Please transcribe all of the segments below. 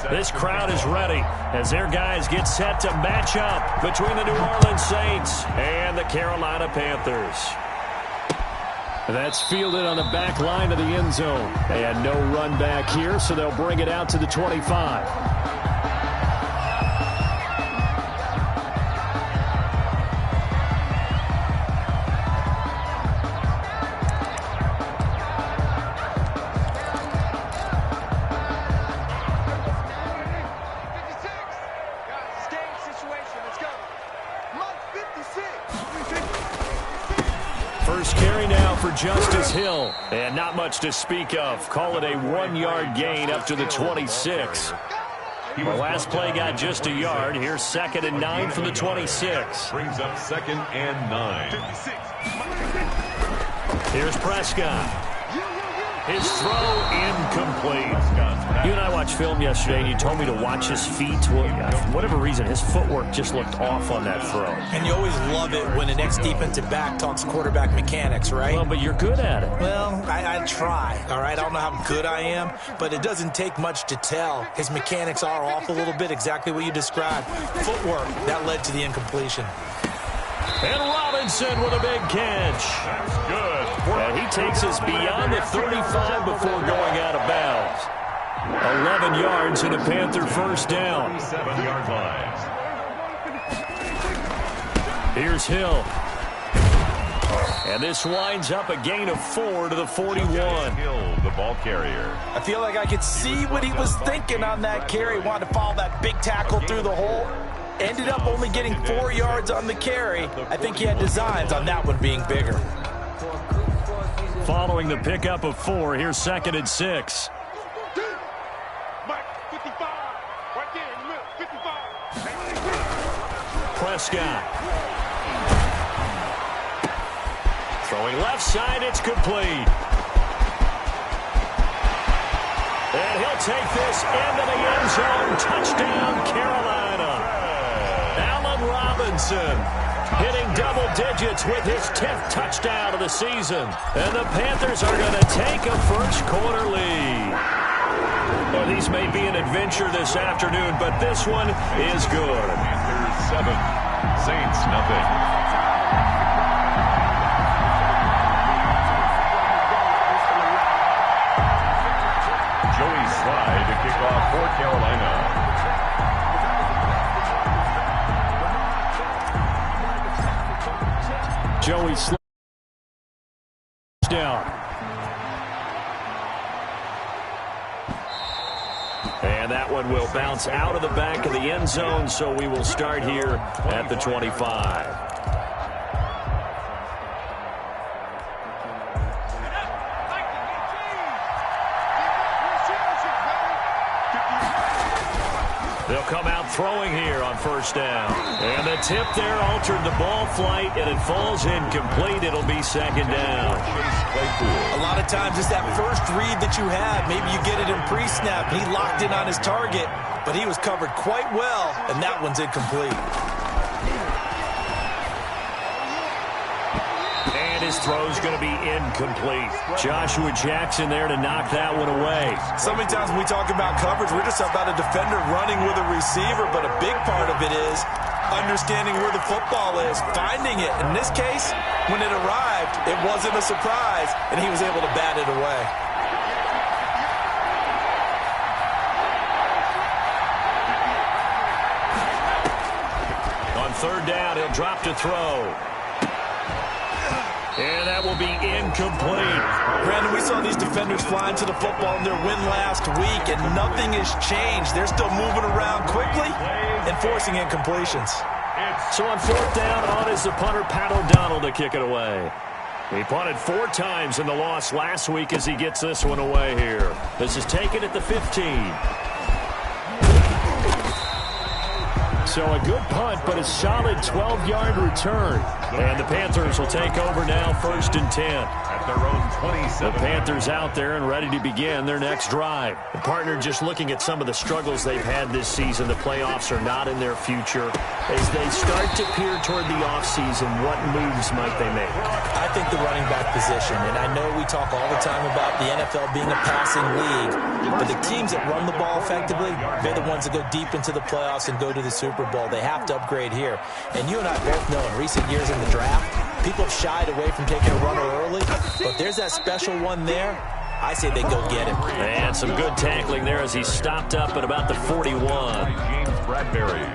This crowd is ready as their guys get set to match up between the New Orleans Saints and the Carolina Panthers. That's fielded on the back line of the end zone. And no run back here, so they'll bring it out to the 25. First carry now for Justice Hill. And not much to speak of. Call it a 1-yard gain up to the 26. The last play got just a yard. Here's 2nd and 9 from the 26. Brings up 2nd and 9. Here's Prescott. His throw incomplete. You and I watched film yesterday, and you told me to watch his feet. For whatever reason, his footwork just looked off on that throw. And you always love it when the next defensive back talks quarterback mechanics, right? Well, but you're good at it. Well, I try, all right? I don't know how good I am, but it doesn't take much to tell. His mechanics are off a little bit, exactly what you described. Footwork, that led to the incompletion. And Robinson with a big catch. That's good. And he takes us beyond the 35 before going out of bounds. 11 yards and a Panther first down. 7-yard line. Here's Hill. And this winds up a gain of 4 to the 41. Hill, the ball carrier. I feel like I could see what he was thinking on that carry. Wanted to follow that big tackle through the hole. Ended up only getting 4 yards on the carry. I think he had designs on that one being bigger. Following the pickup of 4, here's 2nd and 6. Prescott. Throwing left side, it's complete. And he'll take this into the end zone. Touchdown, Carolina. Allen Robinson hitting double digits with his 10th touchdown of the season. And the Panthers are going to take a first quarter lead. Well, these may be an adventure this afternoon, but this one is good. Panthers 7, Saints nothing. Joey Slye to kick off for Carolina. Joey Slye down. And that one will bounce out of the back of the end zone, so we will start here at the 25. They'll come out throwing here on first down. And the tip there altered the ball flight, and it falls incomplete. It'll be 2nd down. A lot of times it's that first read that you have. Maybe you get it in pre-snap, and he locked in on his target, but he was covered quite well, and that one's incomplete. And his throw's going to be incomplete. Joshua Jackson there to knock that one away. So many times when we talk about coverage, we're just about a defender running with a receiver, but a big part of it is understanding where the football is, finding it. In this case, when it arrived, it wasn't a surprise, and he was able to bat it away. On 3rd down, he'll drop to throw. And that will be incomplete. Brandon, we saw these defenders flying to the football in their win last week, and nothing has changed. They're still moving around quickly and forcing incompletions. So on 4th down, on is the punter, Pat O'Donnell, to kick it away. He punted 4 times in the loss last week as he gets this one away here. This is taken at the 15. So a good punt, but a solid 12-yard return. And the Panthers will take over now, 1st and 10. At their own 27. The Panthers out there and ready to begin their next drive. The partner, just looking at some of the struggles they've had this season, the playoffs are not in their future. As they start to peer toward the offseason, what moves might they make? I think the running back position, and I know we talk all the time about the NFL being a passing league, but the teams that run the ball effectively, they're the ones that go deep into the playoffs and go to the Super Bowl. They have to upgrade here. And you and I both know in recent years in the draft, people have shied away from taking a runner early, but there's that special one there. I say they go get him. And some good tackling there as he stopped up at about the 41. James Bradbury.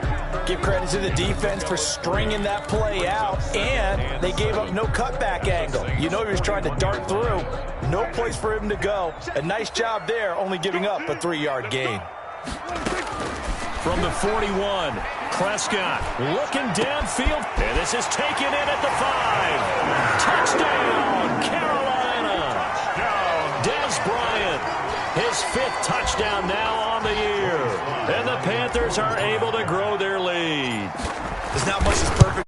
Give credit to the defense for stringing that play out, and they gave up no cutback angle. You know he was trying to dart through. No place for him to go. A nice job there, only giving up a 3-yard gain. From the 41, Prescott looking downfield, and this is taken in at the 5. Touchdown, Carolina. Dez Bryant, his 5th touchdown now on the year. And the Panthers are able to grow their lead. There's not much as perfect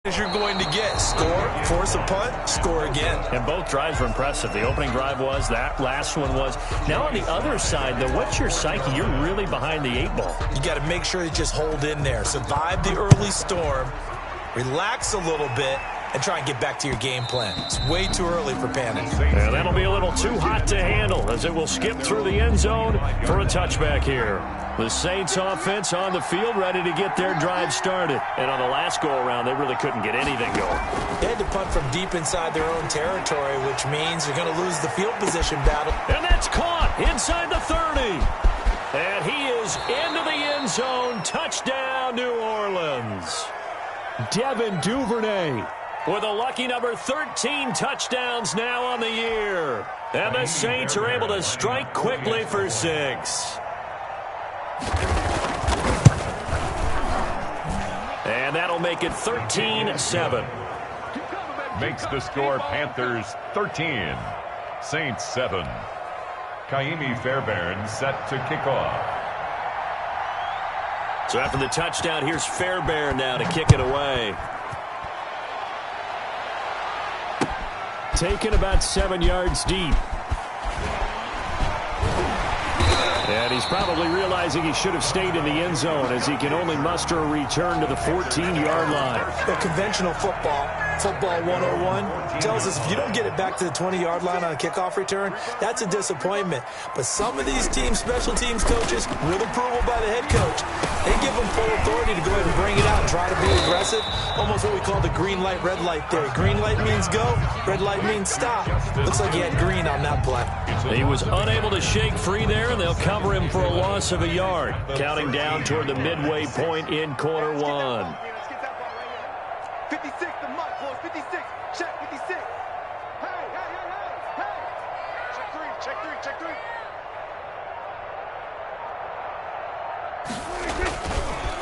as you're going to get. Score, force a punt, score again. And both drives were impressive. The opening drive was, that last one was. Now on the other side, though, what's your psyche? You're really behind the 8 ball. You got to make sure you just hold in there. Survive the early storm, relax a little bit, and try and get back to your game plan. It's way too early for panic. Yeah, that'll be a little too hot to handle as it will skip through the end zone for a touchback here. The Saints offense on the field ready to get their drive started. And on the last go-around, they really couldn't get anything going. They had to punt from deep inside their own territory, which means you're going to lose the field position battle. And that's caught inside the 30. And he is into the end zone. Touchdown, New Orleans. Devin Duvernay with a lucky number 13 touchdowns now on the year. And the Saints are able to strike quickly for 6. And that'll make it 13-7. Makes the score Panthers 13, Saints 7. Kaimi Fairbairn set to kick off. So after the touchdown, here's Fairbairn now to kick it away. Taken about 7 yards deep. And he's probably realizing he should have stayed in the end zone as he can only muster a return to the 14-yard line. The conventional football 101, tells us if you don't get it back to the 20-yard line on a kickoff return, that's a disappointment. But some of these teams, special teams coaches, with approval by the head coach, they give them full authority to go ahead and bring it out and try to be aggressive. Almost what we call the green light, red light theory. Green light means go, red light means stop. Looks like he had green on that play. He was unable to shake free there, and they'll cover him for a loss of a yard. Counting down toward the midway point in quarter 1. 56, the mark, boys. 56. Check 56. Hey. Check three.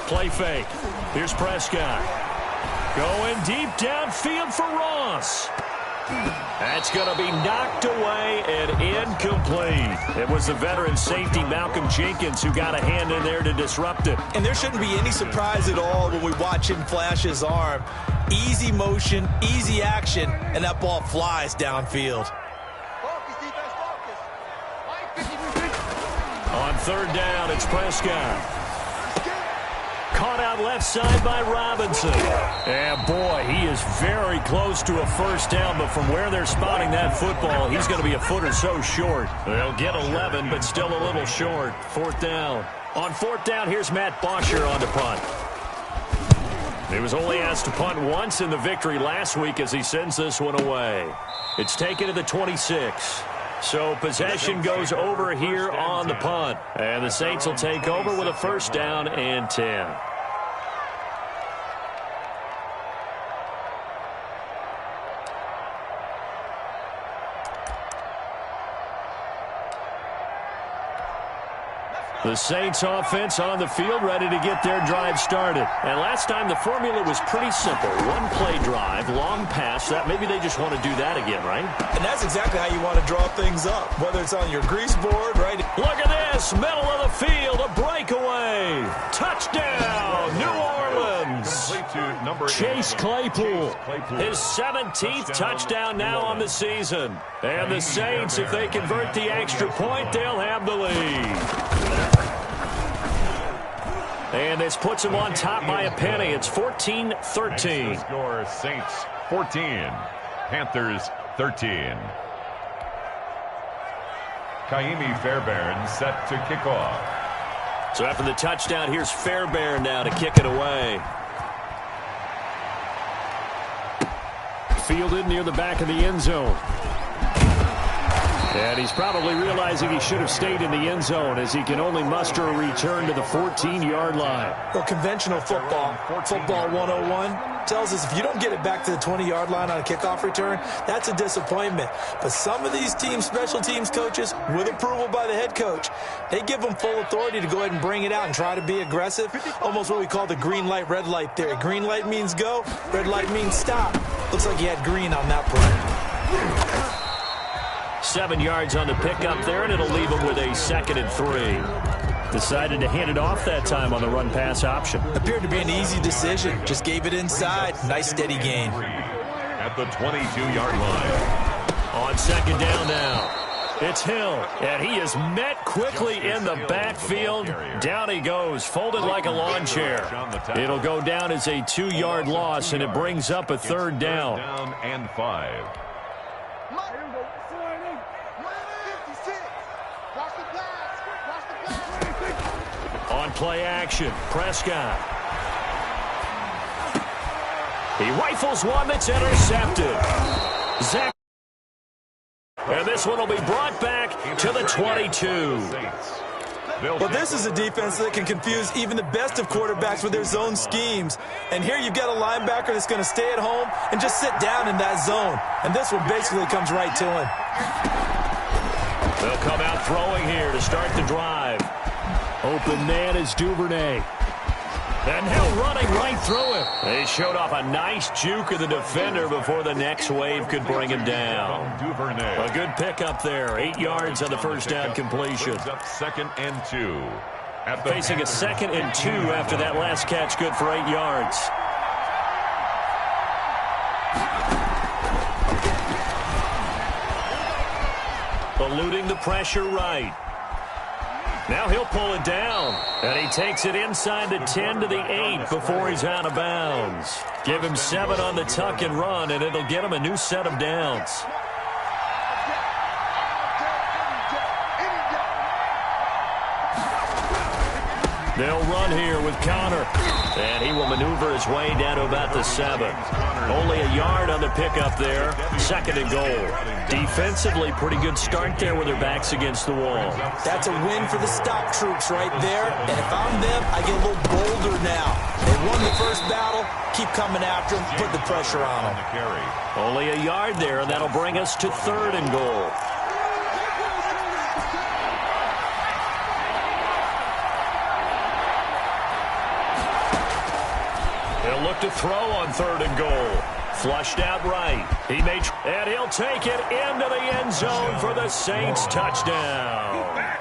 Play fake. Here's Prescott. Going deep downfield for Ross. That's going to be knocked away and incomplete. It was the veteran safety Malcolm Jenkins who got a hand in there to disrupt it. And there shouldn't be any surprise at all when we watch him flash his arm. Easy motion, easy action, and that ball flies downfield. Focus, defense, focus. On third down, it's Prescott. Caught out left side by Robinson. And boy, he is very close to a first down, but from where they're spotting that football, he's going to be a foot or so short. They'll get 11, but still a little short. Fourth down. On fourth down, here's Matt Bosher on to punt. He was only asked to punt once in the victory last week as he sends this one away. It's taken to the 26. So possession goes over here on the punt. And the Saints will take over with a first down and 10. The Saints offense on the field ready to get their drive started. And last time the formula was pretty simple. One play drive, long pass. That maybe they just want to do that again, right? And that's exactly how you want to draw things up, whether it's on your grease board, right? Look at this, middle of the field, a breakaway. Touchdown, New Orleans. to number Chase 8. Claypool. Chase Claypool. His 17th touchdown now on the season. And the Saints, if they convert the extra point, they'll have the lead. And this puts them on top by a penny. It's 14-13. Score, Saints 14, Panthers 13. Kaimi Fairbairn set to kick off. So after the touchdown, here's Fairbairn now to kick it away. Fielded near the back of the end zone. And he's probably realizing he should have stayed in the end zone as he can only muster a return to the 14-yard line. Well, conventional football 101, tells us if you don't get it back to the 20-yard line on a kickoff return, that's a disappointment. But some of these teams, special teams coaches, with approval by the head coach, they give them full authority to go ahead and bring it out and try to be aggressive. Almost what we call the green light, red light theory. Green light means go, red light means stop. Looks like he had green on that play. 7 yards on the pickup there, and it'll leave him with a 2nd and 3. Decided to hand it off that time on the run-pass option. Appeared to be an easy decision. Just gave it inside. Nice steady gain. At the 22-yard line. On 2nd down now. It's Hill, and he is met quickly in the backfield. Down he goes, folded like a lawn chair. It'll go down as a 2-yard loss, and it brings up a 3rd down. Down and 5. On play action, Prescott. He rifles one that's intercepted. Zach. And this one will be brought back to the 22. Well, this is a defense that can confuse even the best of quarterbacks with their zone schemes. And here you've got a linebacker that's going to stay at home and just sit down in that zone. And this one basically comes right to him. They'll come out throwing here to start the drive. Open man is Duvernay. And Hill running right through it. They showed off a nice juke of the defender before the next wave could bring him down. A good pickup there. 8 yards on the first down completion. Up 2nd and 2. Facing a 2nd and 2 after that last catch, good for 8 yards. Eluding the pressure right. Now he'll pull it down, and he takes it inside the 10 to the 8 before he's out of bounds. Give him 7 on the tuck and run, and it'll get him a new set of downs. They'll run here with Connor, and he will maneuver his way down to about the 7. Only a yard on the pickup there. 2nd and goal. Defensively, pretty good start there with their backs against the wall. That's a win for the stop troops right there. And if I'm them, I get a little bolder now. They won the first battle. Keep coming after them. Put the pressure on them. Only a yard there, and that'll bring us to 3rd and goal. He'll look to throw on 3rd and goal. Flushed out right. And he'll take it into the end zone for the Saints touchdown.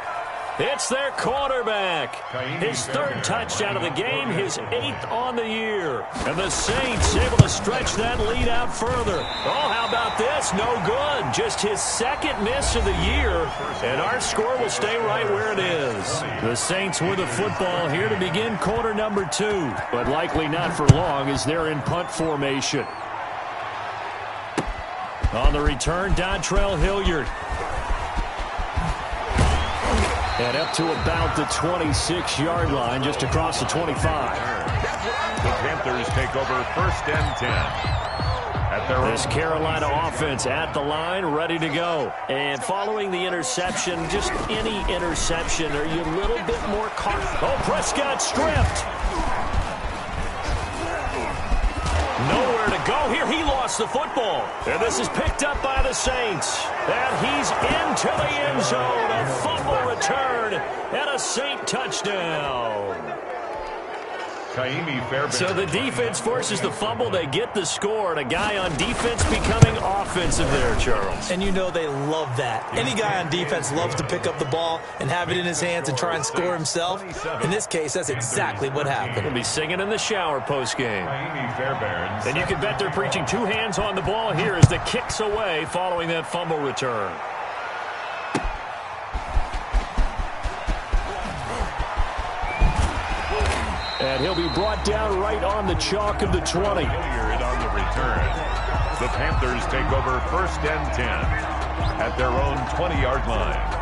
It's their quarterback. His 3rd touchdown of the game, his 8th on the year. And the Saints able to stretch that lead out further. Oh, how about this? No good. Just his 2nd miss of the year. And our score will stay right where it is. The Saints with the football here to begin quarter number 2. But likely not for long as they're in punt formation. On the return, Dontrell Hilliard. And up to about the 26-yard line, just across the 25. The Panthers take over 1st and 10. At their this Carolina offense at the line, ready to go. And following the interception, just any interception, are you a little bit more cautious? Oh, Prescott stripped. Nowhere to go here. He lost the football. And this is picked up by the Saints. And he's into the end zone. A fumble return and a Saint touchdown. So the defense forces the fumble. They get the score, and a guy on defense becoming offensive there, Charles. And you know they love that. Any guy on defense loves to pick up the ball and have it in his hands and try and score himself. In this case, that's exactly what happened. He'll be singing in the shower postgame. And you can bet they're preaching two hands on the ball here as the kick's away following that fumble return. And he'll be brought down right on the chalk of the 20. On the return. The Panthers take over 1st and 10 at their own 20-yard line.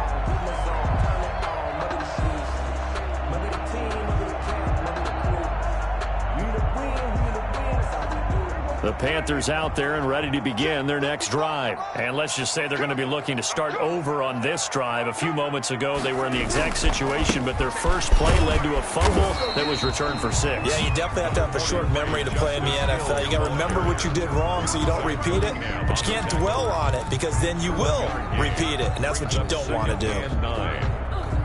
The Panthers out there and ready to begin their next drive. And let's just say they're going to be looking to start over on this drive. A few moments ago, they were in the exact situation, but their first play led to a fumble that was returned for 6. Yeah, you definitely have to have a short memory to play in the NFL. You got to remember what you did wrong so you don't repeat it, but you can't dwell on it because then you will repeat it, and that's what you don't want to do.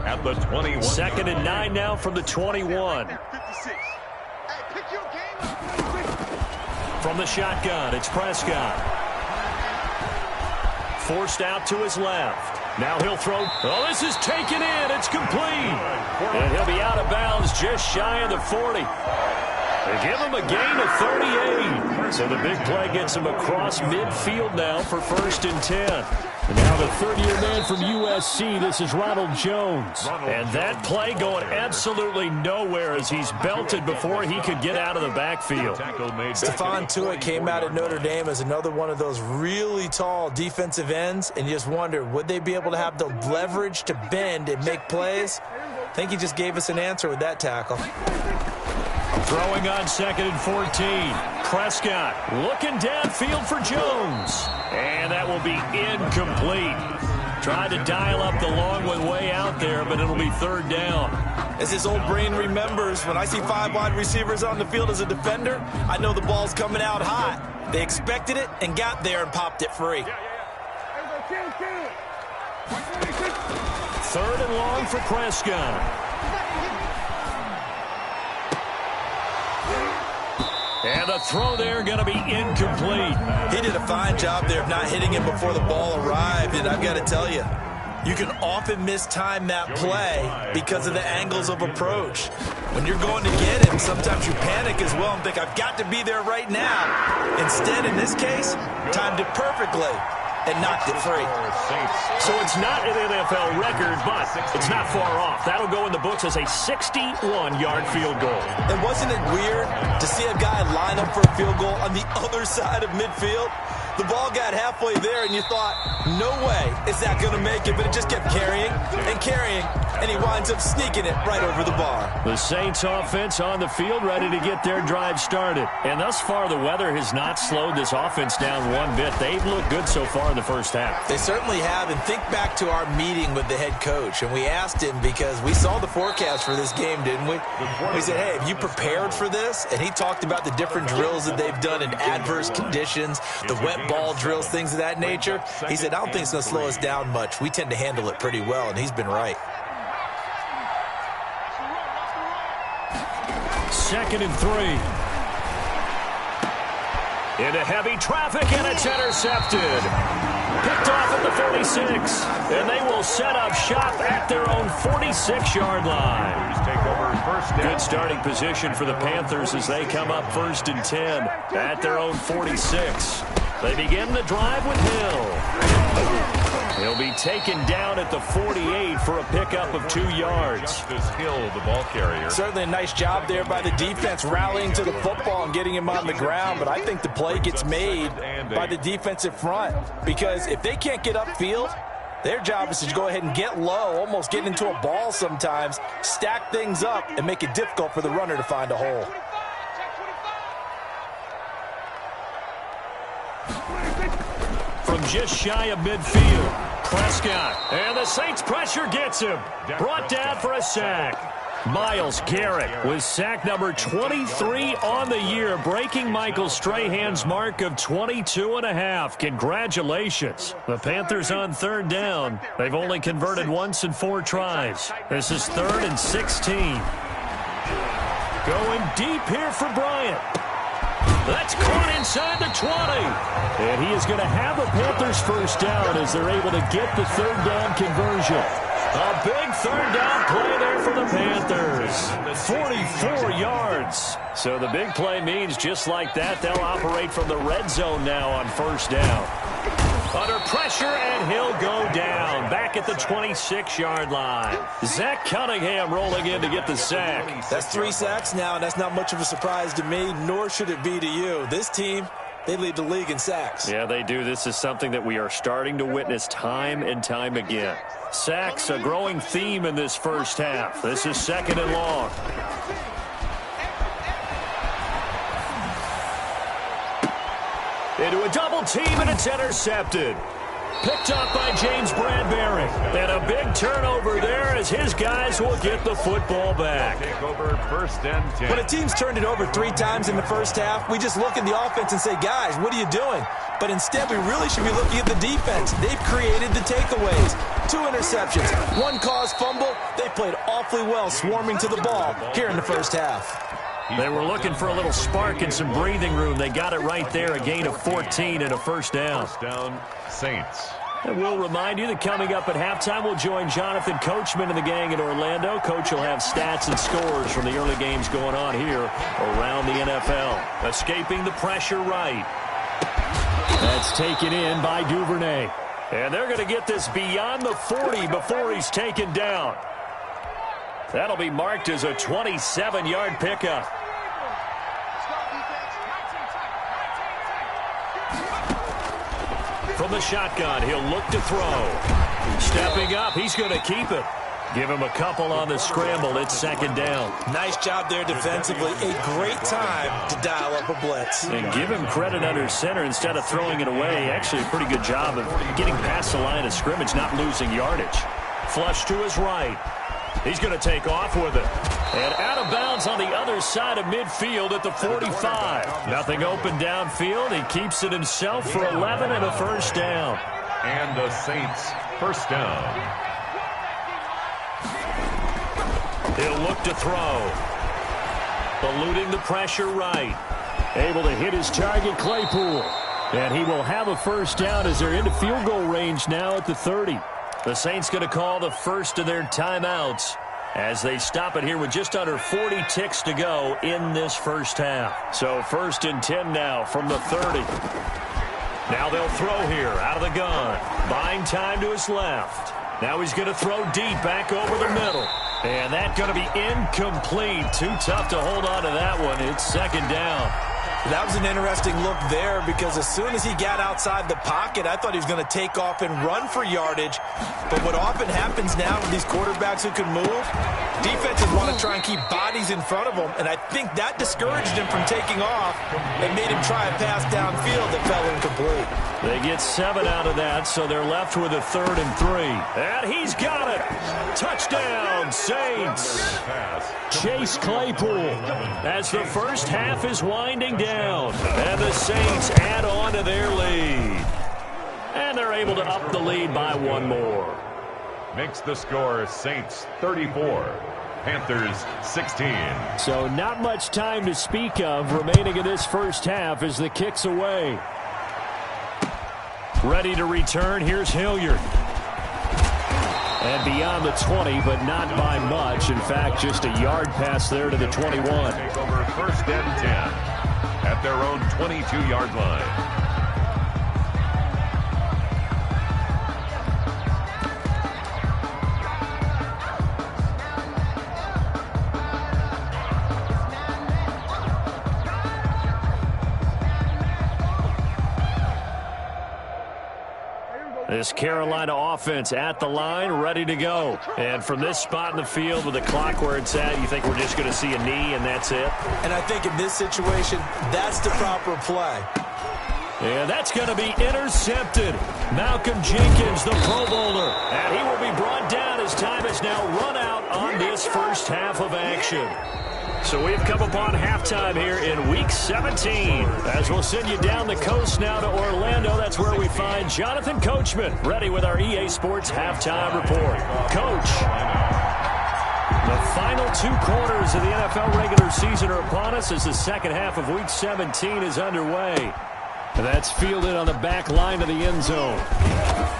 At the 21. 2nd and 9 now from the 21. 56. Hey, pick your game up. From the shotgun, it's Prescott. Forced out to his left. Now he'll throw. Oh, this is taken in. It's complete. And he'll be out of bounds just shy of the 40. They give him a gain of 38. So the big play gets him across midfield now for 1st and 10. And now the third-year man from USC, this is Ronald Jones. And that play going absolutely nowhere as he's belted before he could get out of the backfield. Stephon Tuitt came out at Notre Dame as another one of those really tall defensive ends, and you just wonder, would they be able to have the leverage to bend and make plays? I think he just gave us an answer with that tackle. Throwing on 2nd and 14. Prescott looking downfield for Jones. And that will be incomplete. Tried to dial up the long one way out there, but it'll be 3rd down. As his old brain remembers, when I see 5 wide receivers on the field as a defender, I know the ball's coming out hot. They expected it and got there and popped it free. 3rd and long for Prescott. And the throw there going to be incomplete. He did a fine job there of not hitting him before the ball arrived, and I've got to tell you, you can often mistime that play because of the angles of approach. When you're going to get him, sometimes you panic as well and think, I've got to be there right now. Instead, in this case, timed it perfectly and knocked it free. So it's not an NFL record, but it's not far off. That'll go in the books as a 61-yard field goal. And wasn't it weird to see a guy line up for a field goal on the other side of midfield? The ball got halfway there, and you thought, no way is that going to make it, but it just kept carrying and carrying, and he winds up sneaking it right over the bar. The Saints offense on the field ready to get their drive started. And thus far, the weather has not slowed this offense down one bit. They've looked good so far in the first half. They certainly have, and think back to our meeting with the head coach, and we asked him because we saw the forecast for this game, didn't we? We said, hey, have you prepared for this? And he talked about the different drills that they've done in adverse conditions, the wet ball drills, things of that nature. He said, I don't think it's going to slow us down much. We tend to handle it pretty well, and he's been right. 2nd and 3. Into heavy traffic, and it's intercepted. Picked off at the 46. And they will set up shop at their own 46-yard line. Good starting position for the Panthers as they come up 1st and 10 at their own 46. They begin the drive with Hill. He'll be taken down at the 48 for a pickup of 2 yards. This Hill, the ball carrier. Certainly a nice job there by the defense rallying to the football and getting him on the ground, but I think the play gets made by the defensive front because if they can't get upfield, their job is to go ahead and get low, almost get into a ball sometimes, stack things up, and make it difficult for the runner to find a hole. From just shy of midfield, Prescott. And the Saints pressure gets him. Brought down for a sack. Myles Garrett with sack number 23 on the year, breaking Michael Strahan's mark of 22.5. Congratulations. The Panthers on 3rd down. They've only converted once in 4 tries. This is 3rd and 16. Going deep here for Bryant. That's caught inside the 20. And he is going to have a Panthers first down as they're able to get the third down conversion. A big third down play there for the Panthers. 44 yards. So the big play means just like that, they'll operate from the red zone now on first down. Under pressure, and he'll go down. Back at the 26-yard line. Zach Cunningham rolling in to get the sack. That's 3 sacks now, and that's not much of a surprise to me, nor should it be to you. This team, they lead the league in sacks. Yeah, they do. This is something that we are starting to witness time and time again. Sacks, a growing theme in this first half. This is 2nd and long. Into a double team, and it's intercepted. Picked up by James Bradbury. And a big turnover there as his guys will get the football back. Take over 1st and 10. When a team's turned it over 3 times in the first half, we just look at the offense and say, guys, what are you doing? But instead, we really should be looking at the defense. They've created the takeaways. 2 interceptions, 1 caused fumble. They played awfully well swarming to the ball here in the first half. They were looking for a little spark and some breathing room. They got it right there, a gain of 14 and a first down. First down, Saints. And we'll remind you that coming up at halftime, we'll join Jonathan Coachman and the gang in Orlando. Coach will have stats and scores from the early games going on here around the NFL. Escaping the pressure right. That's taken in by Duvernay. And they're going to get this beyond the 40 before he's taken down. That'll be marked as a 27-yard pickup. From the shotgun, he'll look to throw. Stepping up, he's going to keep it. Give him a couple on the scramble. It's 2nd down. Nice job there defensively. A great time to dial up a blitz. And give him credit under center instead of throwing it away. Actually, a pretty good job of getting past the line of scrimmage, not losing yardage. Flush to his right. He's going to take off with it. And out of bounds on the other side of midfield at the 45. Nothing open downfield. He keeps it himself for 11 and a first down. And the Saints first down. He'll look to throw. Eluding the pressure right. Able to hit his target, Claypool. And he will have a first down as they're into field goal range now at the 30. The Saints going to call the first of their timeouts as they stop it here with just under 40 ticks to go in this first half. So 1st and 10 now from the 30. Now they'll throw here out of the gun. Buying time to his left. Now he's going to throw deep back over the middle. And that's going to be incomplete. Too tough to hold on to that one. It's 2nd down. That was an interesting look there because as soon as he got outside the pocket, I thought he was going to take off and run for yardage. But what often happens now with these quarterbacks who can move, defenses want to try and keep bodies in front of them, and I think that discouraged him from taking off and made him try a pass downfield that fell incomplete. They get 7 out of that, so they're left with a 3rd and 3. And he's got it. Touchdown, Saints. Chase Claypool as the first half is winding down. And the Saints add on to their lead. And they're able to up the lead by 1 more. Makes the score Saints 34, Panthers 16. So not much time to speak of remaining in this first half as the kick's away. Ready to return, here's Hilliard. And beyond the 20, but not by much. In fact, just a yard pass there to the 21. Take over 1st and 10 at their own 22-yard line. This Carolina offense at the line, ready to go. And from this spot in the field with the clock where it's at, you think we're just going to see a knee and that's it? And I think in this situation, that's the proper play. And that's going to be intercepted. Malcolm Jenkins, the Pro Bowler. And he will be brought down as time has now run out on this first half of action. So we've come upon halftime here in Week 17. As we'll send you down the coast now to Orlando. That's where we find Jonathan Coachman ready with our EA Sports Halftime Report. Coach. The final 2 quarters of the NFL regular season are upon us as the second half of Week 17 is underway. That's fielded on the back line of the end zone.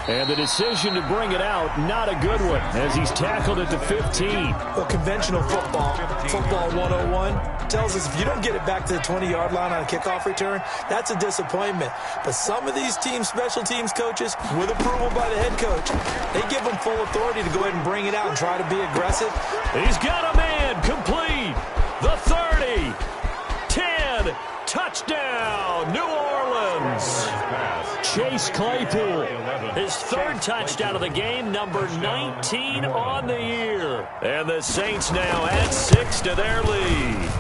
And the decision to bring it out, not a good one, as he's tackled at the 15. Well, conventional football 101, tells us if you don't get it back to the 20-yard line on a kickoff return, that's a disappointment. But some of these special teams coaches, with approval by the head coach, they give them full authority to go ahead and bring it out and try to be aggressive. He's got a man complete. The 30. 10. Touchdown, New Orleans. Chase Claypool, his 3rd touchdown of the game, number 19 on the year. And the Saints now add 6 to their lead.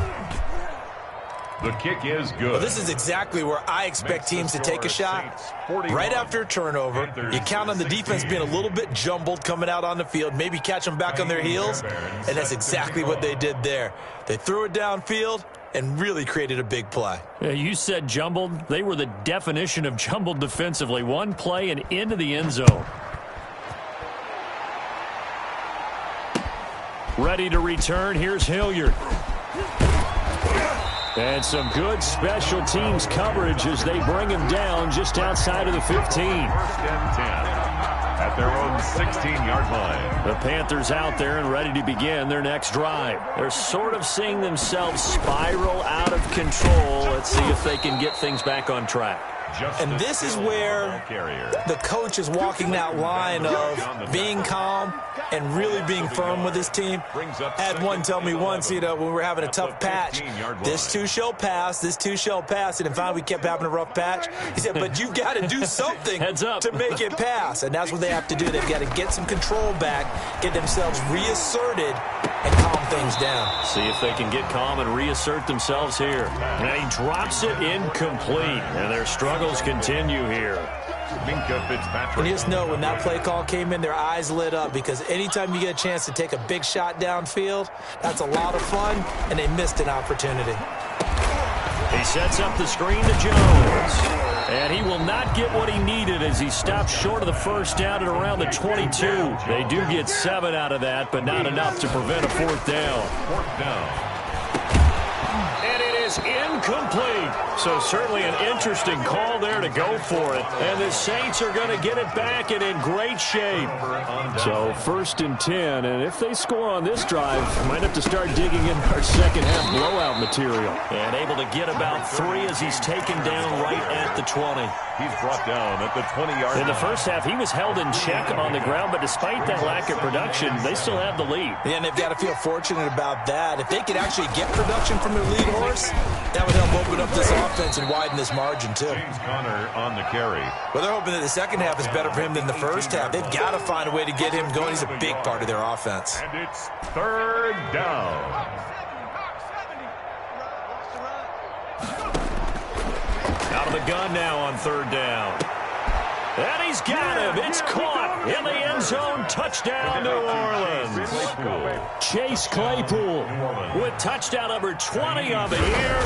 The kick is good. Well, this is exactly where I expect teams to take a shot. Right after a turnover, you count on the defense being a little bit jumbled coming out on the field, maybe catch them back on their heels, and that's exactly what they did there. They threw it downfield and really created a big play. Yeah, you said jumbled. They were the definition of jumbled defensively. One play and into the end zone. Ready to return. Here's Hilliard. And some good special teams coverage as they bring him down just outside of the 15. 1st and 10 at their own 16-yard line. The Panthers out there and ready to begin their next drive. They're sort of seeing themselves spiral out of control. Let's see if they can get things back on track. And this is where the coach is walking that line of being calm and really being firm with his team. I had one tell me once, when we were having a tough patch, this too shall pass, this too shall pass. And finally we kept having a rough patch. He said, but you've got to do something to make it pass. And that's what they have to do. They've got to get some control back, get themselves reasserted, and calm things down. See if they can get calm and reassert themselves here. And he drops it incomplete. And their struggles continue here. And you just know when that play call came in, their eyes lit up, because anytime you get a chance to take a big shot downfield, that's a lot of fun, and they missed an opportunity. He sets up the screen to Jones. And he will not get what he needed as he stopped short of the first down at around the 22. They do get 7 out of that, but not enough to prevent a 4th down. 4th down. And it is incomplete. So certainly an interesting call there to go for it. And the Saints are going to get it back and in great shape. So 1st and 10. And if they score on this drive, might have to start digging in our second half blowout material. And able to get about 3 as he's taken down right at the 20. He's brought down at the 20-yard line. In the first half, he was held in check on the ground, but despite that lack of production, they still have the lead. Yeah, and they've got to feel fortunate about that. If they could actually get production from their lead horse, that would help open up this offense and widen this margin, too. James Conner on the carry. Well, they're hoping that the second half is better for him than the first half. They've got to find a way to get him going. He's a big part of their offense. And it's 3rd down. Out of the gun now on 3rd down. And he's got him. It's caught in the end zone. Touchdown, New Orleans. Chase Claypool with touchdown number 20 on the year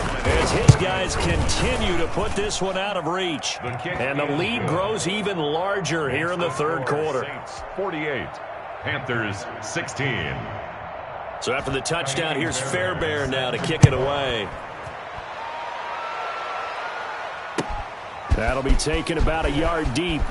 as his guys continue to put this one out of reach. And the lead grows even larger here in the 3rd quarter. 48, Panthers 16. So after the touchdown, here's Fairbairn now to kick it away. That'll be taken about a yard deep.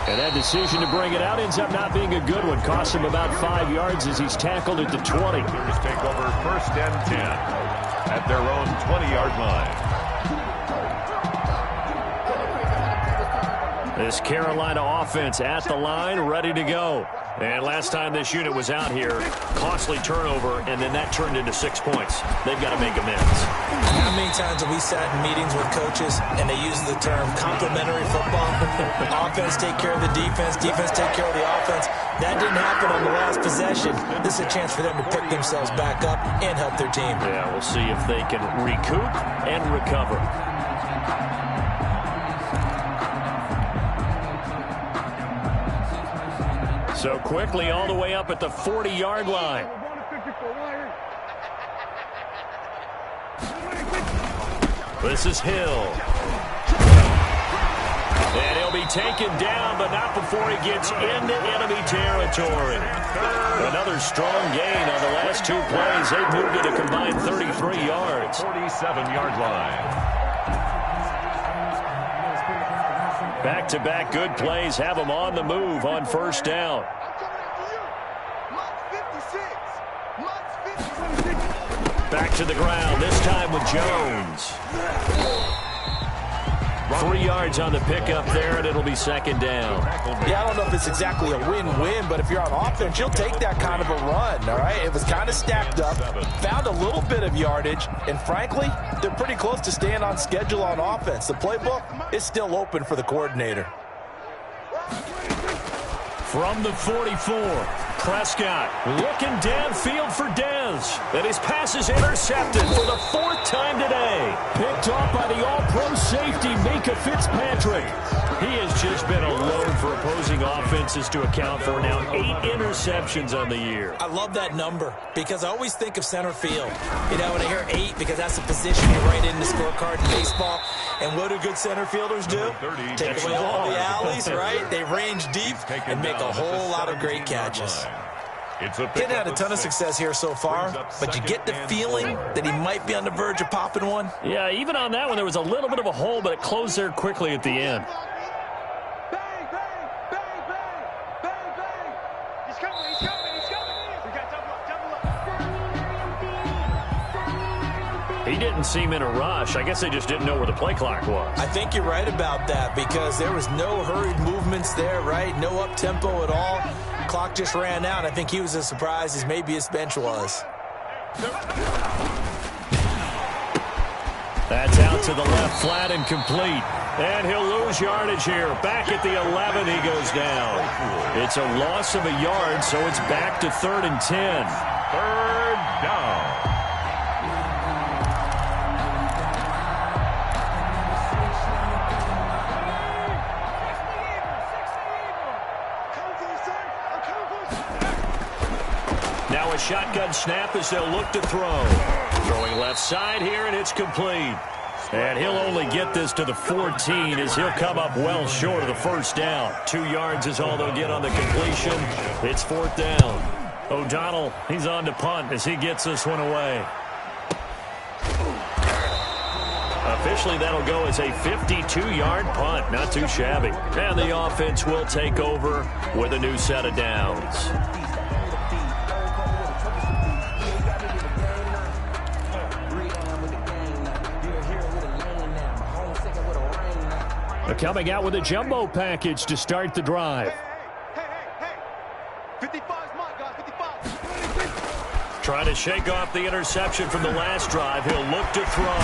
And that decision to bring it out ends up not being a good one. Costs him about 5 yards as he's tackled at the 20. Panthers take over 1st and 10 at their own 20-yard line. This Carolina offense at the line, ready to go. And last time this unit was out here, costly turnover, and then that turned into 6 points. They've got to make amends. How many times have we sat in meetings with coaches and they use the term complementary football? Offense take care of the defense, defense take care of the offense. That didn't happen on the last possession. This is a chance for them to pick themselves back up and help their team. Yeah, we'll see if they can recoup and recover. So quickly all the way up at the 40-yard line. This is Hill. And he'll be taken down, but not before he gets into enemy territory. Another strong gain on the last 2 plays. They've moved it a combined 33 yards. 47-yard line. Back-to-back good plays have them on the move on first down. Back to the ground, this time with Jones. 3 yards on the pickup there, and it'll be second down. Yeah, I don't know if it's exactly a win-win, but if you're on offense, you'll take that kind of a run, all right? It was kind of stacked up, found a little bit of yardage, and frankly, they're pretty close to staying on schedule on offense. The playbook is still open for the coordinator. From the 44, Prescott looking downfield for Dez. And his pass is intercepted for the 4th time today. Picked off by the all-pro safety, Mika Fitzpatrick. He has just been a load for opposing offenses to account for now. 8 interceptions on the year. I love that number because I always think of center field. You know, when I hear 8, because that's the position you write in the scorecard in baseball. And what do good center fielders do? Take away all the alleys, right? They range deep and make a whole lot of great catches. He's had a ton of success here so far, but you get the feeling that he might be on the verge of popping one. Yeah, even on that one, there was a little bit of a hole, but it closed there quickly at the end. He didn't seem in a rush. I guess they just didn't know where the play clock was. I think you're right about that because there was no hurried movements there, right? No up-tempo at all. Clock just ran out. I think he was as surprised as maybe his bench was. That's out to the left, flat and complete. And he'll lose yardage here. Back at the 11, he goes down. It's a loss of a yard, so it's back to 3rd and 10. 3rd down. Now a shotgun snap as they'll look to throw. Throwing left side here, and it's complete. And he'll only get this to the 14 as he'll come up well short of the first down. 2 yards is all they'll get on the completion. It's 4th down. O'Donnell, he's on to punt as he gets this one away. Officially, that'll go as a 52-yard punt. Not too shabby. And the offense will take over with a new set of downs. Coming out with a jumbo package to start the drive. Hey. 55's mine, guys. 55. Trying to shake off the interception from the last drive. He'll look to throw.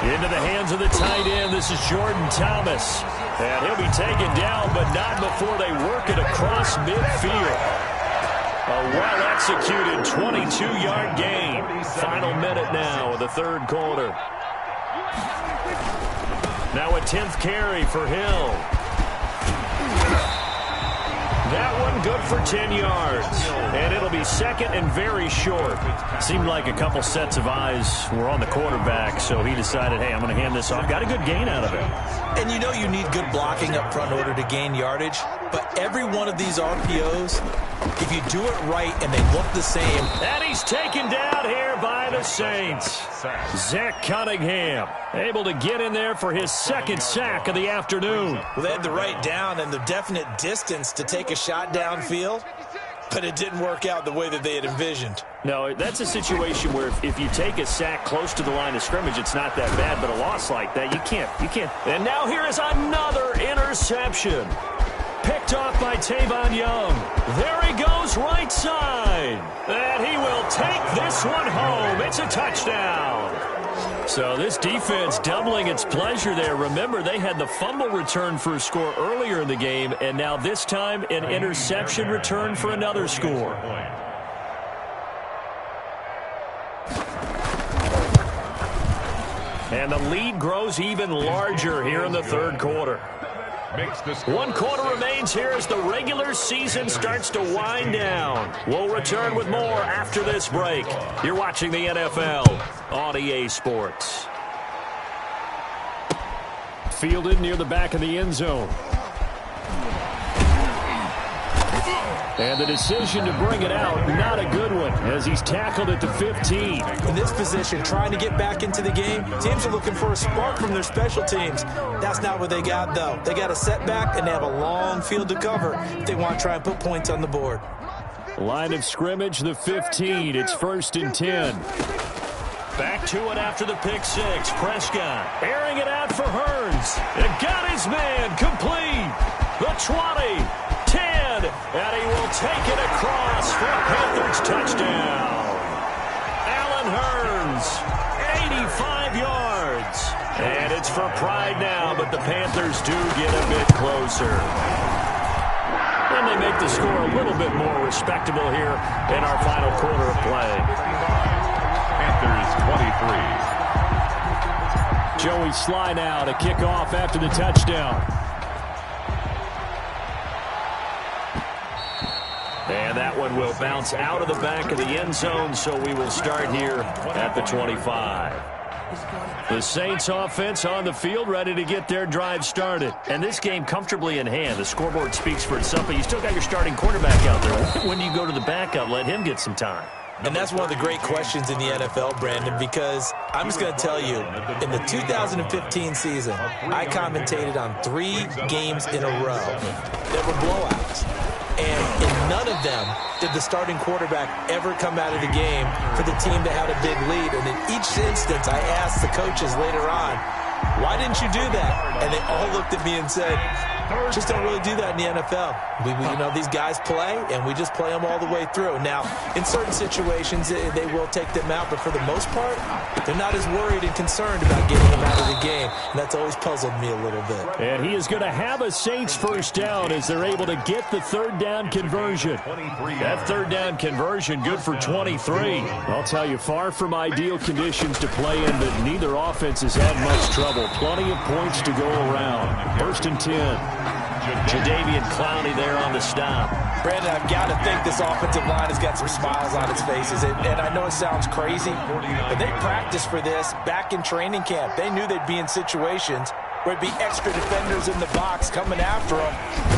Into the hands of the tight end. This is Jordan Thomas. And he'll be taken down, but not before they work it across midfield. A well-executed 22-yard gain. Final minute now of the 3rd quarter. Now a 10th carry for Hill. That one good for 10 yards. And it'll be 2nd and very short. Seemed like a couple sets of eyes were on the quarterback, so he decided, hey, I'm going to hand this off. Got a good gain out of it. And you know you need good blocking up front in order to gain yardage. But every one of these RPOs, if you do it right and they look the same. And he's taken down here by the Saints. Zach Cunningham able to get in there for his 2nd sack of the afternoon. Well, they had the right down and the definite distance to take a shot downfield, but it didn't work out the way that they had envisioned. No, that's a situation where if you take a sack close to the line of scrimmage, it's not that bad, but a loss like that, you can't. And now here is another interception. Picked off by Tavon Young. There he goes, right side. And he will take this one home. It's a touchdown. So this defense doubling its pleasure there. Remember, they had the fumble return for a score earlier in the game, and now this time an interception return for another score. And the lead grows even larger here in the 3rd quarter. 1 quarter remains here as the regular season starts to wind down. We'll return with more after this break. You're watching the NFL on EA Sports. fielded near the back of the end zone. And the decision to bring it out, not a good one, as he's tackled at the 15. In this position, trying to get back into the game, teams are looking for a spark from their special teams. That's not what they got, though. They got a setback, and they have a long field to cover if they want to try and put points on the board. Line of scrimmage, the 15. It's 1st and 10. Back to it after the pick six. Prescott airing it out for Hearns. It got his man complete. The 20, 10, and he will take it across for a Panthers touchdown. Allen Hearns, 85 yards. And it's for pride now, but the Panthers do get a bit closer. And they make the score a little bit more respectable here in our final quarter of play. Panthers 23. Joey Sly now to kick off after the touchdown. And that one will bounce out of the back of the end zone, so we will start here at the 25. The Saints offense on the field, ready to get their drive started. And this game comfortably in hand. The scoreboard speaks for itself, but you still got your starting quarterback out there. When do you go to the backup, let him get some time? And that's one of the great questions in the NFL, Brandon, because I'm just going to tell you, in the 2015 season, I commentated on 3 games in a row that were blowouts. And in none of them did the starting quarterback ever come out of the game for the team that had a big lead. And in each instance, I asked the coaches later on, why didn't you do that? And they all looked at me and said, just don't really do that in the NFL. These guys play, and we just play them all the way through. Now, in certain situations, they will take them out, but for the most part, they're not as worried and concerned about getting them out of the game, and that's always puzzled me a little bit. And he is going to have a Saints first down as they're able to get the third down conversion. That third down conversion good for 23. I'll tell you, far from ideal conditions to play in, but neither offense has had much trouble. Plenty of points to go around. 1st and 10. Jadeveon Clowney there on the stop. Brandon, I've got to think this offensive line has got some smiles on its faces. And I know it sounds crazy, but they practiced for this back in training camp. They knew they'd be in situations where it'd be extra defenders in the box coming after them,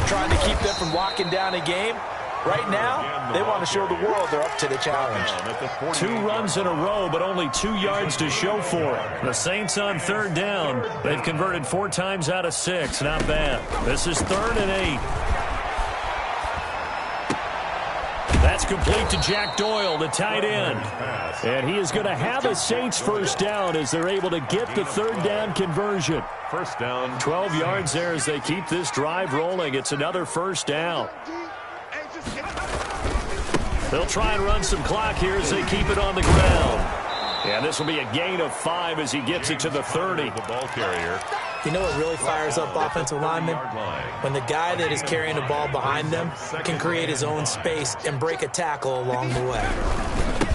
trying to keep them from locking down a game. Right now, they want to show the world they're up to the challenge. 2 runs in a row, but only 2 yards to show for it. The Saints on third down. They've converted 4 times out of 6. Not bad. This is 3rd and 8. That's complete to Jack Doyle, the tight end. And he is going to have a Saints first down as they're able to get the third down conversion. First down. 12 yards there as they keep this drive rolling. It's another first down. They'll try and run some clock here as they keep it on the ground. And this will be a gain of 5 as he gets it to the 30. The ball carrier. You know what really fires up offensive linemen? When the guy that is carrying the ball behind them can create his own space and break a tackle along the way.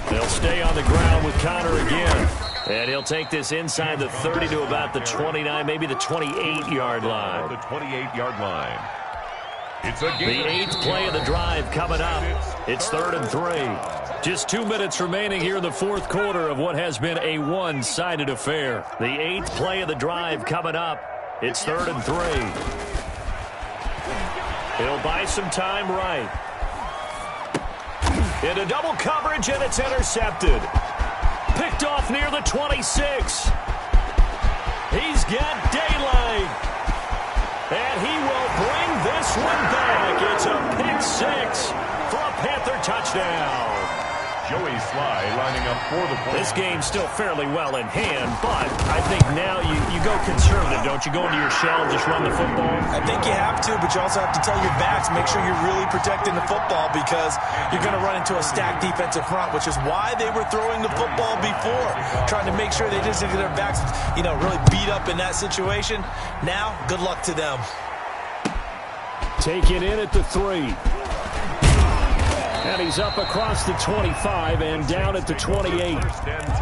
They'll stay on the ground with Connor again. And he'll take this inside the 30 to about the 29, maybe the 28-yard line. The 28-yard line. It's a the 8th play of the drive coming up. It's 3rd and 3. Just 2 minutes remaining here in the 4th quarter of what has been a one-sided affair. The 8th play of the drive coming up. It's 3rd and 3. He'll buy some time right. Into double coverage, and it's intercepted. Picked off near the 26. He's got daylight. And he will bring this one back. It's a pick 6 for a Panther touchdown. Joey Sly lining up for the play. This game's still fairly well in hand, but I think now you go conservative, don't you? Go into your shell and just run the football? I think you have to, but you also have to tell your backs, make sure you're really protecting the football because you're going to run into a stacked defensive front, which is why they were throwing the football before, trying to make sure they didn't get their backs, really beat up in that situation. Now, good luck to them. Take it in at the 3. And he's up across the 25 and down at the 28. 10-10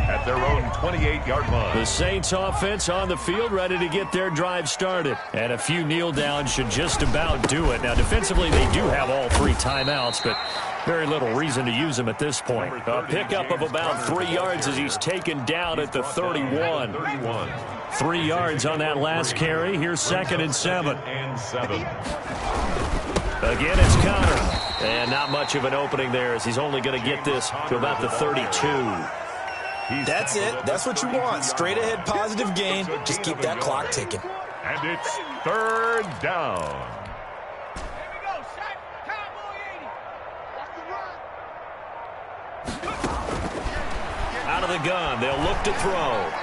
at their own 28-yard line. The Saints offense on the field ready to get their drive started. And a few kneel downs should just about do it. Now, defensively, they do have all 3 timeouts, but Very little reason to use him at this point. A pickup of about 3 yards as he's taken down at the 31. 3 yards on that last carry. Here's 2nd and 7. Again, it's Connor. And not much of an opening there as he's only going to get this to about the 32. That's it. That's what you want. Straight ahead positive gain. Just keep that clock ticking. And it's 3rd down. Out of the gun. They'll look to throw.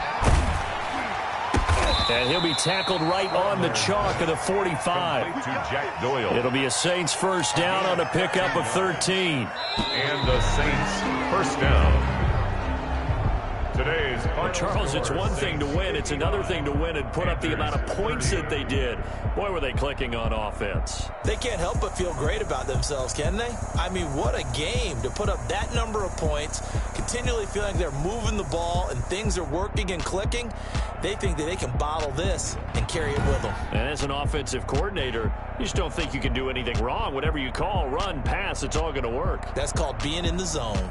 And he'll be tackled right on the chalk of the 45. To Jack Doyle. It'll be a Saints first down on a pickup of 13. And the Saints first down. Today's Charles, it's one thing to win. It's another thing to win and put up the amount of points that they did. Boy, were they clicking on offense. They can't help but feel great about themselves, can they? I mean, what a game to put up that number of points, continually feeling they're moving the ball and things are working and clicking. They think that they can bottle this and carry it with them. And as an offensive coordinator, you just don't think you can do anything wrong. Whatever you call, run, pass, it's all going to work. That's called being in the zone.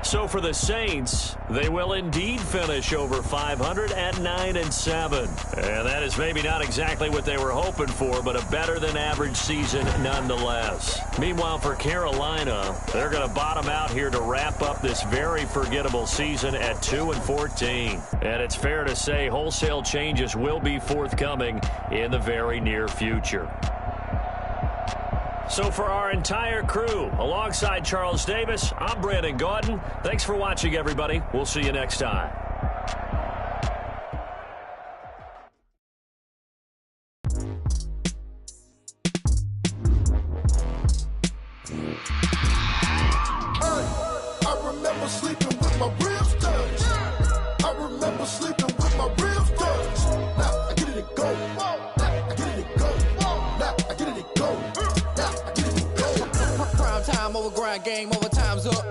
So for the Saints, they will indeed finish over 500 at 9-7. And that is maybe not exactly what they were hoping for, but a better-than-average season nonetheless. Meanwhile, for Carolina, they're going to bottom out here to wrap up this very forgettable season at 2-14. And it's fair to say wholesale changes will be forthcoming in the very near future. So for our entire crew, alongside Charles Davis, I'm Brandon Gaudin. Thanks for watching, everybody. We'll see you next time. I remember sleeping with my ribs touched. I remember sleeping with my ribs touched. Now I get it and go. Now I get it and go. Now I get it and go. Prime time over grind game, overtime's up.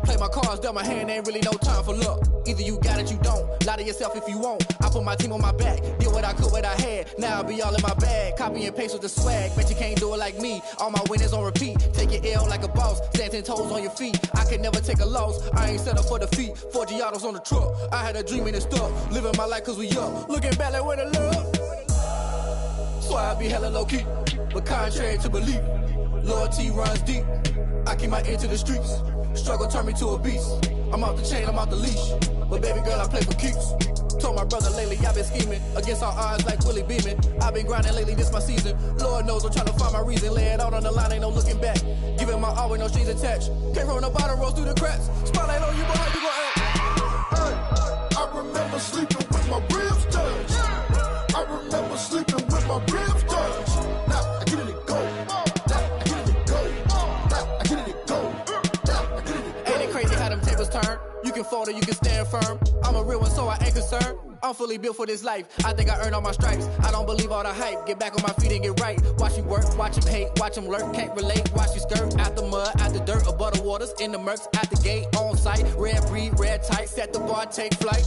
Play my cards, dealt my hand, ain't really no time for luck. Either you got it, you don't. Lie to yourself if you won't. I put my team on my back, did what I could, what I had. Now I'll be all in my bag, copy and paste with the swag. Bet you can't do it like me. All my winners on repeat. Take your L like a boss, stand 10 toes on your feet. I can never take a loss. I ain't set up for defeat. 4 Giottos on the truck. I had a dream and it stuck. Living my life cause we up. Looking back like where the love. So I be hella low key, but contrary to belief. Loyalty runs deep. I keep my ear to the streets. Struggle turned me to a beast. I'm off the chain, I'm off the leash. But baby girl, I play for keeps. Told my brother lately, I've been scheming. Against all odds like Willie Beeman. I've been grinding lately, this my season. Lord knows I'm trying to find my reason. Lay it out on the line, ain't no looking back. Giving my all with no strings attached. Came from the bottom, rose through the cracks. Spotlight on you, boy, how you gon' act? I remember sleeping with my ribs touched. I remember sleeping with my ribs touched. Now I get it and go. Now I get it and go. Now I get it and go. Now I get it and go. Ain't it crazy how them tables turn? You can fold or you can stand firm. I'm a real one, so I ain't concerned. I'm fully built for this life. I think I earned all my stripes. I don't believe all the hype. Get back on my feet and get right. Watch you work, watch him hate, watch him lurk. Can't relate, watch you skirt. Out the mud, out the dirt, above the waters, in the murks, at the gate, on site. Red breed, red tight, set the bar, take flight.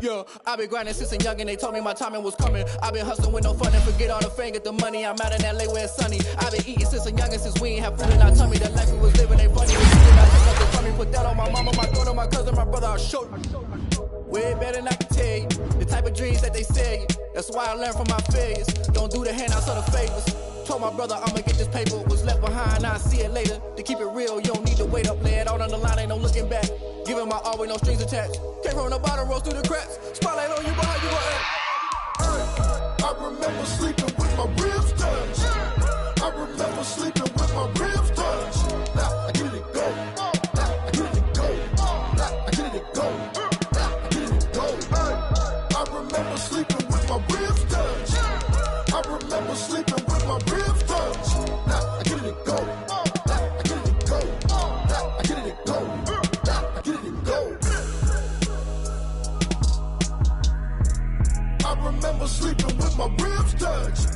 Yeah, I've been grinding since a youngin', they told me my timing was coming. I've been hustling with no fun and forget all the fame, get the money. I'm out in LA where it's sunny. I've been eating since a youngin', since we ain't have food in our tummy. The life we was living ain't funny. I pick up the tummy, put that on my mama, my daughter, my cousin, my brother, I'll show you. Way better than I can tell you. The type of dreams that they sell you. That's why I learned from my failures. Don't do the handouts or the favors. Told my brother I'ma get this paper. Was left behind, I'll see it later. To keep it real, you don't need to wait up. Lay it out on the line, ain't no looking back. Giving my all with no strings attached. Came from the bottom, rose through the cracks. Spotlight on you, boy, how you gon' act? I remember sleeping with my ribs touched. I remember sleeping with my ribs touched. Now I get it and go. Now I get it and go. Now I get it and go. Now I get it and go. I remember sleeping with my ribs touched. I remember sleeping with my ribs touched. Now I get it and go. Now I get it and go. Now I get it and go. Now I get it and go. I remember sleeping with my ribs touched.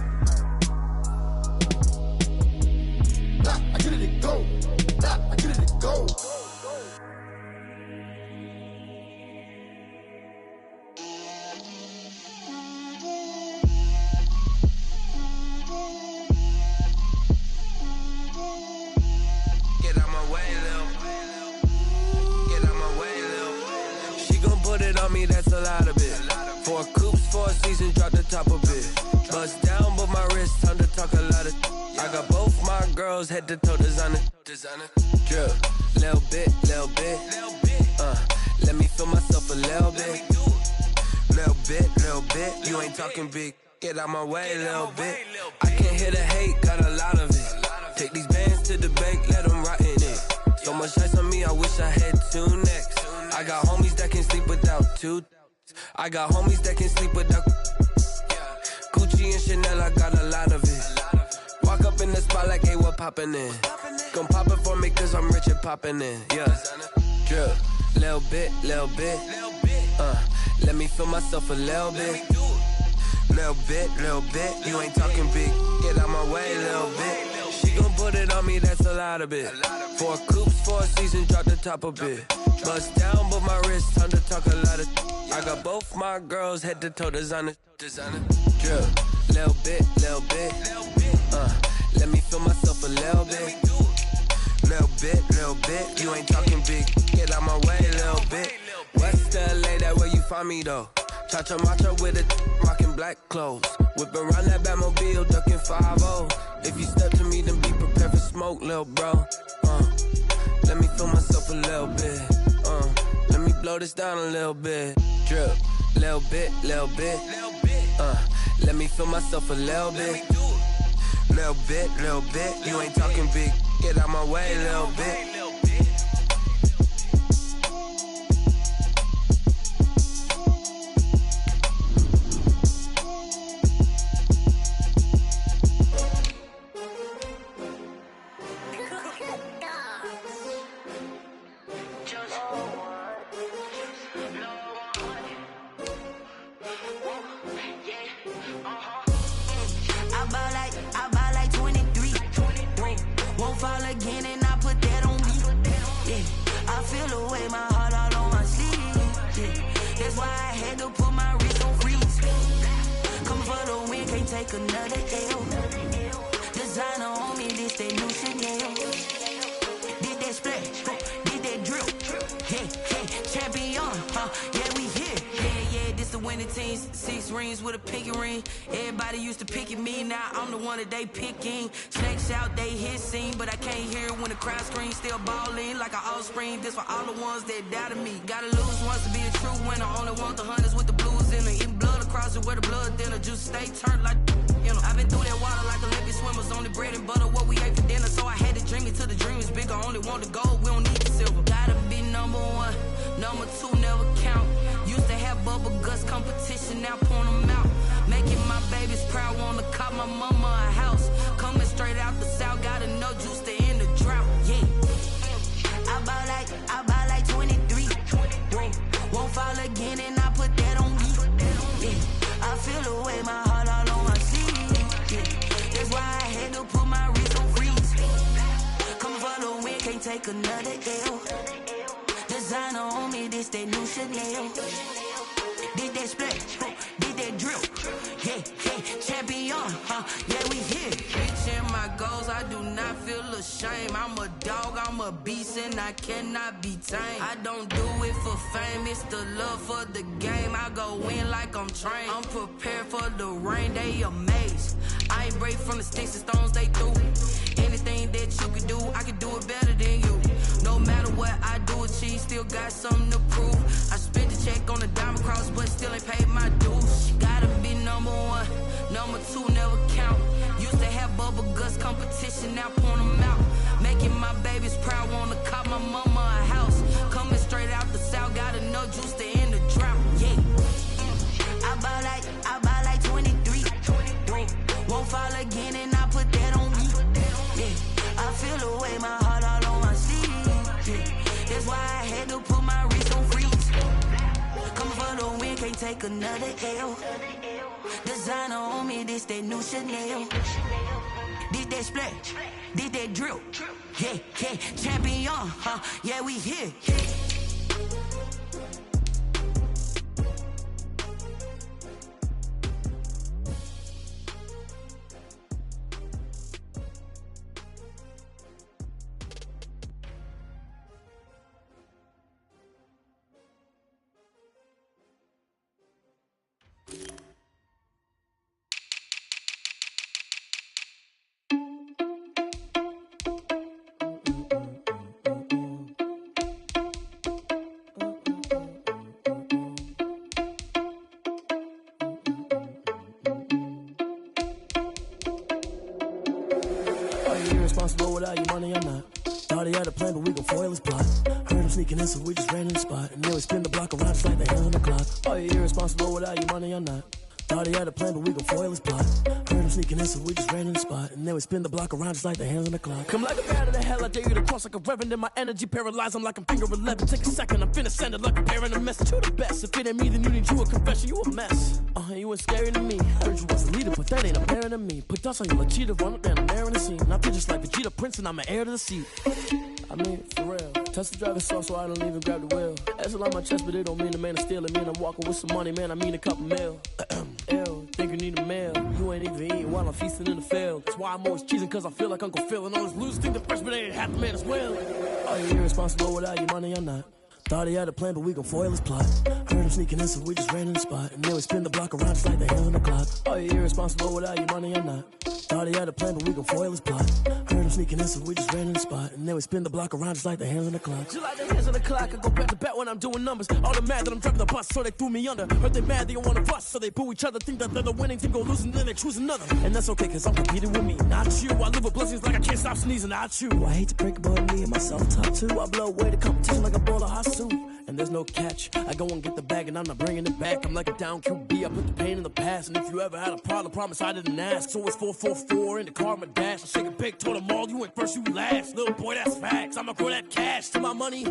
put it on me, that's a lot of it. 4 coops, 4 seasons, drop the top of it. Bust down, but my wrist, time to talk a lot of. I got both my girls, head to toe designer. Drip, little bit. Let me feel myself a little bit. Little bit. You ain't talking big. Get out my way, little bit. I can't hear the hate, got a lot of it. Take these bands to the bank, let them rot in it. So much ice on me, I wish I had 2 necks. I got homies that can sleep without 2. I got homies that can sleep without Gucci and Chanel, I got a lot of it. Walk up in the spot like, hey, what poppin' in? Gon' pop it for me cause I'm rich and poppin' in, yeah. Drip, little bit. Let me feel myself a little bit. Little bit. You ain't talking big, get out my way, little bit. She gon' put it on me, that's a lot of it. 4 coops, 4 seasons, drop the top of it. Bust down, but my wrist, time to talk a lot of. I got both my girls, head to toe designer. Drip, little bit. Let me feel myself a little bit. Little bit. You ain't talking big, get out my way, little bit. West LA, that where you find me though. Cha-cha matcha with it, rockin' black clothes. Whippin' around that Batmobile, duckin' 5-0. If you step to me, then be prepared for smoke, lil' bro. Let me feel myself a little bit. Let me blow this down a little bit. Drip, little bit. Let me feel myself a little bit. Little bit. You ain't talking big, get out my way, little bit. Another L. Designer on me, this that new Chanel. Did that splash, did that drill. Yeah, champion, yeah, we here. Yeah, this the winning team. 6 rings with a pinky ring. Everybody used to pick at me, now I'm the one that they picking. Snakes out, they hissing, but I can't hear when the crowd screams. Still balling like an offspring. This for all the ones that doubted me. Gotta lose once to be a true winner. Only want the hunters with the blues in it. Eating blood across it where the blood thinner. Juice stay turned like. You know, I've been through that water like Olympic swimmers. Only bread and butter, what we ate for dinner. So I had to dream it till the dream is bigger. Only want the gold, we don't need the silver. Gotta be number 1, number 2 never count. Used to have bubble guts competition, now point them out. Making my babies proud, wanna cop my mama a house. Coming straight out the south, gotta know juice to end the drought. Yeah, I buy like 23. Won't fall again, and I put that on me. Yeah, I feel the way my heart all on my sleeve. That's why I had to put my wrist on freeze. Coming for the win, can't take another L. Designer on me, this that new Chanel. Did that splash, did that drill. Yeah, champion, yeah, we here. Reaching my goals, I do not feel ashamed. I'm a dog, I'm a beast, and I cannot be tamed. I don't do it for fame, it's the love for the game. I go in like I'm trained. I'm prepared for the rain, they amazed. I ain't break from the sticks and stones they threw. Anything that you can do, I can do it better than you. No matter what I do, achieve, still got something to prove. I spent the check on the diamond cross, but still ain't paid my dues. Gotta be number 1, number 2 never count. Used to have bubble guts competition, now point them out. Making my babies proud, wanna cop my mama a house. Coming straight out the south, gotta know juice to end the drought. Yeah, I buy like 23. Won't fall again, and I put that on me. Yeah, I feel the way my heart all on my sleeve. Yeah, that's why I had to put my wrist on freeze. Coming for the win, can't take another L. Designer on me, this that new Chanel. Did that splash, did that drill. Yeah, champion, yeah, we here. irresponsible without your money, I'm not. Thought he had a plan, but we gon' foil his plot. Heard him sneaking in, so we just ran in the spot. And then we spin the block around just like the hands on the clock. Oh, you irresponsible without your money, I'm not. Thought he had a plan, but we gon' foil his plot. Heard him sneaking in, so we just ran in the spot. And then we spin the block around just like the hands on the clock. Come like a bat of the hell, I dare you to cross like a reverend. In my energy paralyzed, I'm like I'm finger 11. Take a second, I'm finna send it like a parent a message to the best. If it ain't me, then you need you a confession, you a mess. You ain't scary to me. Heard you was a leader, but that ain't apparent to me. Put dust on you like cheetah, run up down the air in the scene. I feel just like Vegeta Prince, and I'm an heir to the seat. I mean, for real. Touch the driver's soft, so I don't even grab the wheel. That's a lot on my chest, but it don't mean the man is stealing. Mean I'm walking with some money, man, I mean a couple mil. Ew, think you need a meal. You ain't even eating while I'm feasting in the field. That's why I'm always cheesing, cause I feel like Uncle Phil. And all this losers think the freshman ain't half the man as well. Oh, you irresponsible without your money, I'm not. Thought he had a plan, but we gon' foil his plot. Heard him sneaking in, so we just ran in the spot. And then we spin the block around just like the hands on the clock. Oh, you irresponsible without your money, I'm not. Thought he had a plan, but we gon' foil his plot. Heard him sneaking in, so we just ran in the spot. And then we spin the block around just like the hands on the clock. Just like the hands on the clock, I go back to back when I'm doing numbers. All the mad that I'm driving the bus, so they threw me under. Heard they mad, they don't wanna bust, so they boo each other. Think that they're the winning team, go losing, then they choose another. And that's okay, cause I'm competing with me, not you. I live with blessings like I can't stop sneezing, not you. I hate to break it, but me and my self-talk too. I blow away the competition like a bowl of hot soup. And there's no catch. I go and get the bag and I'm not bringing it back. I'm like a down QB, I put the pain in the past. And if you ever had a problem, promise I didn't ask. So it's 444 in the car, my dash. I shake a big, told them all, you ain't first, you last. Little boy, that's facts. I'ma grow that cash to my money.